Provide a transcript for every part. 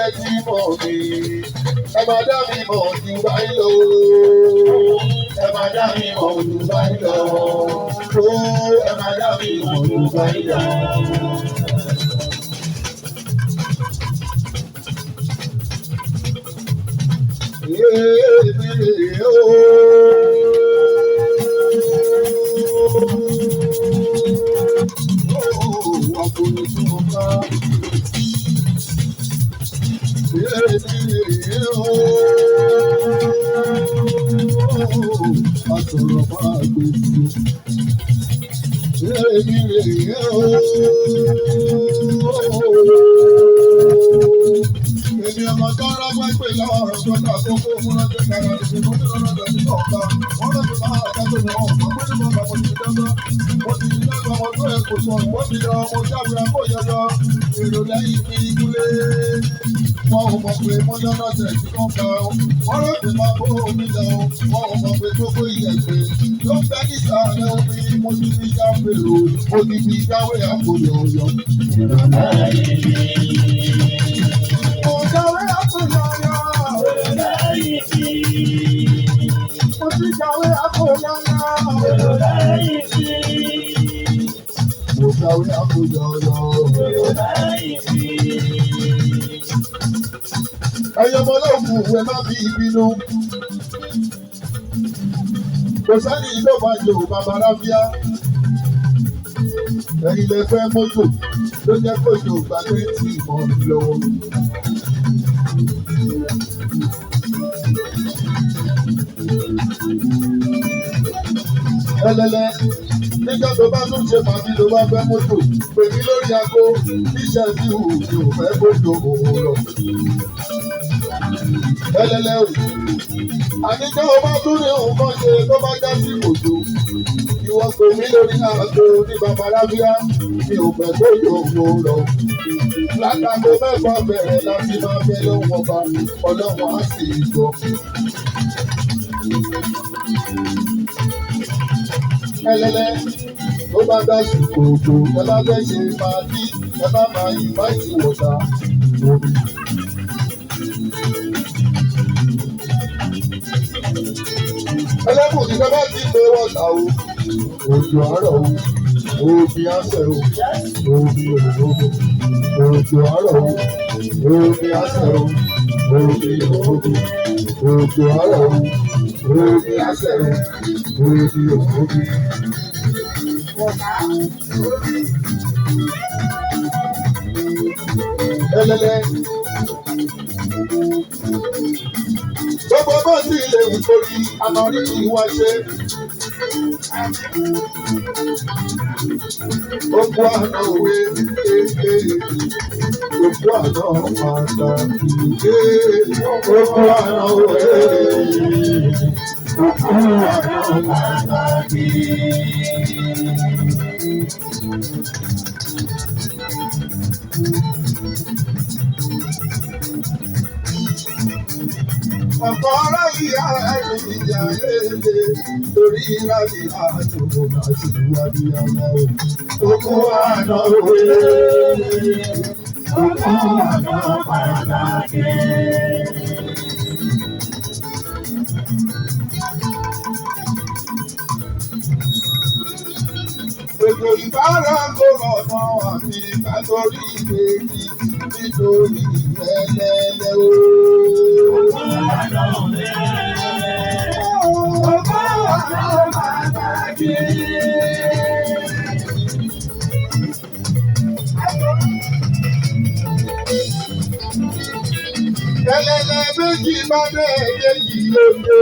ẹ ti mọ̀ mí. Ẹ máa dá mi mọ̀ jù báyìí lọ. Ẹ máa dá mi mọ̀ jù báyìí lọ. Ẹ máa dá mi mọ̀ jù báyìí lọ. Èmi ọmọ tó ń rọ́gbọ́n pè lọ́wọ́ ọ̀rọ̀ tó ta kókó fún ọjọ́ ìgbàlódé tó ti mú lọ́dọ̀ tó ti ọ̀gá. Wọ́n lọ sí máa ọ̀gá tó lọ ọ̀gá pé ní bọ́ọ̀gá mo ti dáná. Mo ti dáná ọmọ tó yẹ kó sọ, wọ́n ti yọ ọmọ jáwé kó yọjọ. Èrò lẹ́yìn fi ìkúlé. Wọ́n ò mọ̀ pé mo yọ́nà tẹ̀ sí kọ́ńtà. Wọ́n rò pé máa bó omi lọ. Wọ́n ò mọ̀ pé gbogbo ìyẹ̀pẹ̀ ló ń fẹ́ ní ìsàlẹ̀ omi. Mo ti fi jáwé o, mo ti fi jáwé àpòyọ̀yọ̀. Èrò ẹ̀yin ọmọ olóògùn ìwé má bí ìbínú. Kò sẹ́ni ló máa jò bàbá ráfíà. Ẹ̀yin lè fẹ́ mọ́tò ló jẹ́ kó jò gbàgbé tí ìmọ̀ lọ́wọ́. Ẹlẹ́lẹ́ nígbà tó bá tún ṣe màmí ló bá fẹ́ mọ́tò pè mí lórí aago níṣẹ́ bí wù mí ò fẹ́ mọ́tò òun lọ. Ẹlẹ́lẹ́ o àníjọ́ o bá tún ní òun kan ṣe tó bá já sí kòtò ìwọ pè mí lórí aago ní bàbá rábíà mi ò fẹ́ mọ́tò òun lọ. Látàgò mẹ́fà bẹ̀rẹ̀ láti máa bẹ lọ́wọ́ ọba ọlọ́wọ́ á sì gbọ́. Ẹlẹ́lẹ́ tó bá dá sí kòtò ẹ bá fẹ́ ṣe máa bí ẹ bá máa invite water omi. Ẹlẹ́kùn ní bàbá ti gbé wọ́tà o, òjò àárọ̀ o, omi àṣẹ o, omi òróró, òjò àárọ̀ o, omi àṣẹ o, omi òróró, òjò àárọ̀ o, omi àṣẹ o, omi òróró. Ẹlẹ́lẹ́ gbogbo bó ti lè wù kórí àmọ́rí kì í wá ṣe. Òkú àná òwe òkú àná pàtàkì òkú àná òwe òkú àná pàtàkì. Ọ̀pọ̀ ọ̀rọ̀ ìyá ẹ̀rù ìyá èlé torí ìrántí àtòkò àti ìwádìí ọmọ o. Òkú àná òwe, òkú àná pàtàkì. Ètò ìbára gbọ́dọ̀ náà àti kátólì ìbejì nítorí ìrẹ́lẹ́lẹ́ o. Ẹlẹ́lẹ́ méjì bá dé èyí lóde,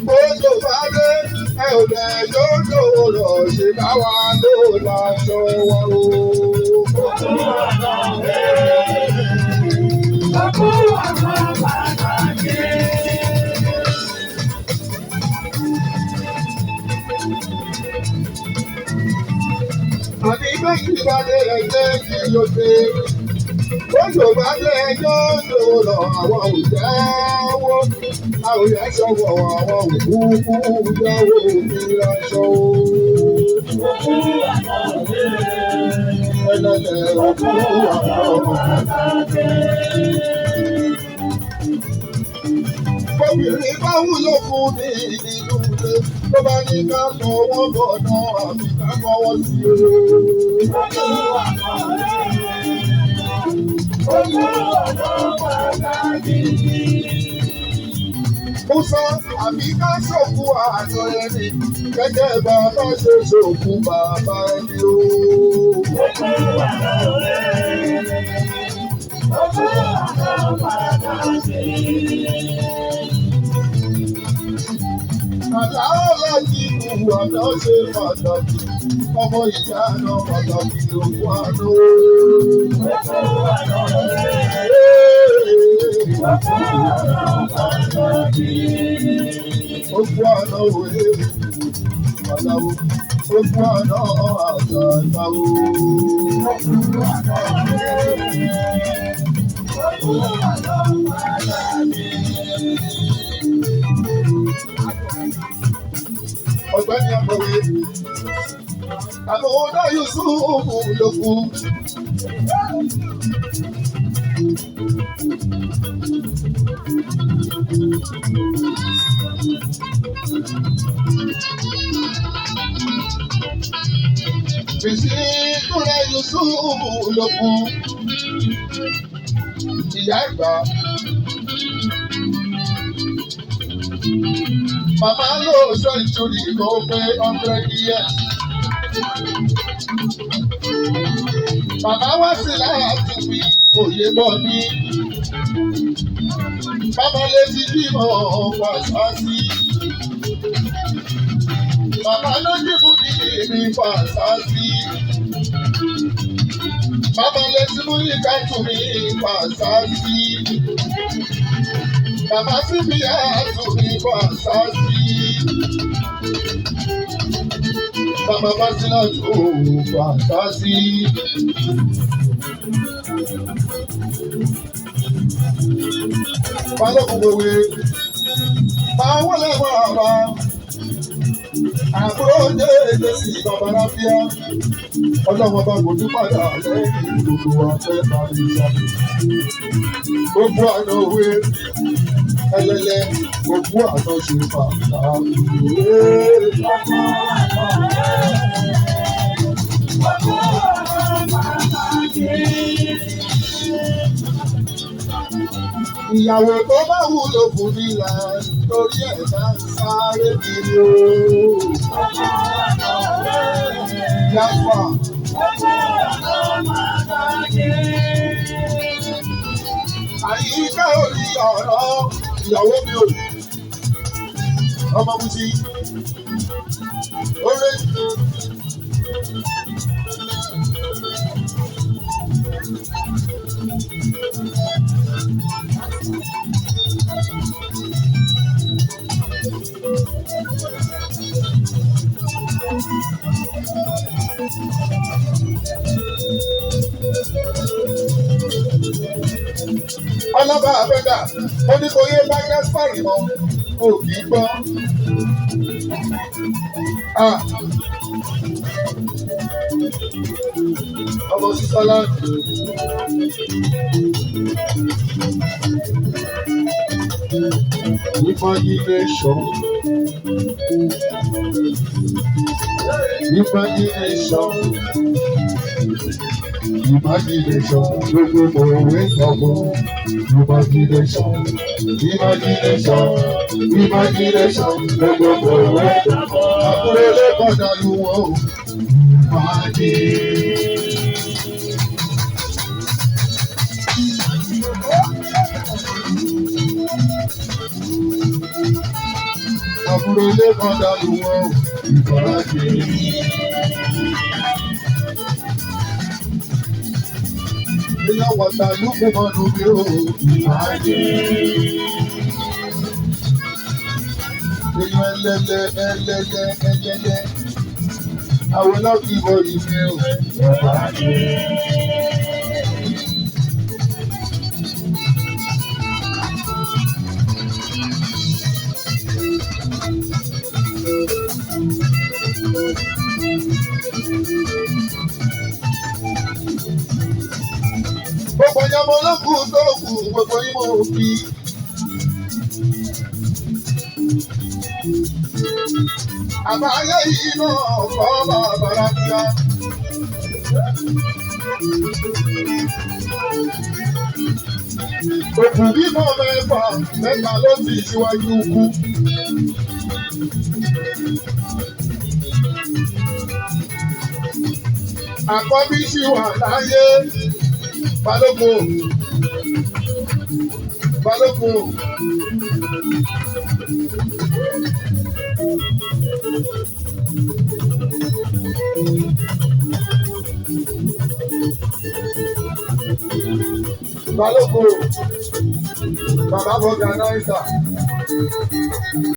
bójú bá dé ẹ ò dẹ̀ lójó rọ̀ ṣe báwa ló láṣọ wọn o. Àní méjì bá dé ẹgbẹ́ kí ló dé. Bójú bá dé ẹjọ́ lọ àwọn òjẹ́wó. Àwọn yẹn ṣọwọ́ àwọn òkúkú jáwó mi láṣọ. Ẹlẹ́lẹ́ òkú àwọn ọmọ. wúlò fún ní nínú ilé tó bá ní ká fọwọ́ bọ̀ náà àfi ká fọwọ́ sí o. Musa àbí ká ṣòkú àná ẹni gẹ́gẹ́ bàbá ṣe ṣòkú bàbá ẹni o. Àdáwọ̀lá ti kú àná ṣe pàtàkì, ọmọ ìjà náà pàtàkì lòkú àná. Ogun àná òye àdáwò, ogun àná àdáwò. Ọ̀gbẹ́ni Akọ̀wé, Àmọ̀dá Yusufu lókù. Bìsí Kúrẹ́ Yusufu lókù. Ìyá ìgbà. Màmá ló sọ ìtòrí kó pé 100 years. Bàbá wá sí láti fi òye bọ̀ ní. Bàbá lè ti bímọ pàṣá sí. Bàbá ló dìbò ní pàṣá sí. Bàbá lè ti mú ìkàtù mi pàṣá sí. Bàbá sí bí àtúnbí pàṣá sí. Bàbá bá sí láti pàṣá sí. Balógun gbòwe, máa wọlé bàbá. Àbúrò dé èdè sí bàbá láfíà. Ọlọ́wọ́ bá kò ní padà lẹ́yìn gbogbo afẹ́ àríyá. Gbogbo àná òwe ẹlẹ́lẹ́, gbogbo àná ṣe pàtàkì. Ìyàwó tó bá wúlò fún mi là torí ẹ̀ bá ń sáré kiri o. Yàgbà. Àyíká orí ọ̀rọ̀ ìyàwó mi ò. Ọmọ mi ti. Orí. Ọlọ́ba àbẹ́dà, ó ní kò yé Magnus Fáyì mọ́, ò kì í gbọ́. Ọmọ sísọ́lá. Imagination. Imagination. Imagination. Gbogbo òwe ọgbọ́n. Imagination. Imagination. Imagination. Gbogbo òwe ọgbọ́n. Àbúrò lè kọjá lu wọn o. Àbúrò ilé kan dàlú wọn ìfọ̀lájì. Ilé wọ̀tà lókun mọ́nu bí ó ìfọ̀lájì. Èèyàn ẹlẹ́lẹ́. Àwọn ọlọ́kì bọ̀ ìfẹ́ ò ìfọ̀lájì. Gbogbo ìyàmọ̀ lókùn tó kù, gbogbo ìmọ̀ òbí. Àbáyé yìí náà kọ́ bàbá rábíà. Òkú bímọ mẹ́ta ló ti ṣíwájú kú. Àkọ́bí ṣì wà láyé. Balógun. Balógun. Balógun. Bàbá bọ̀gà náà ń tà.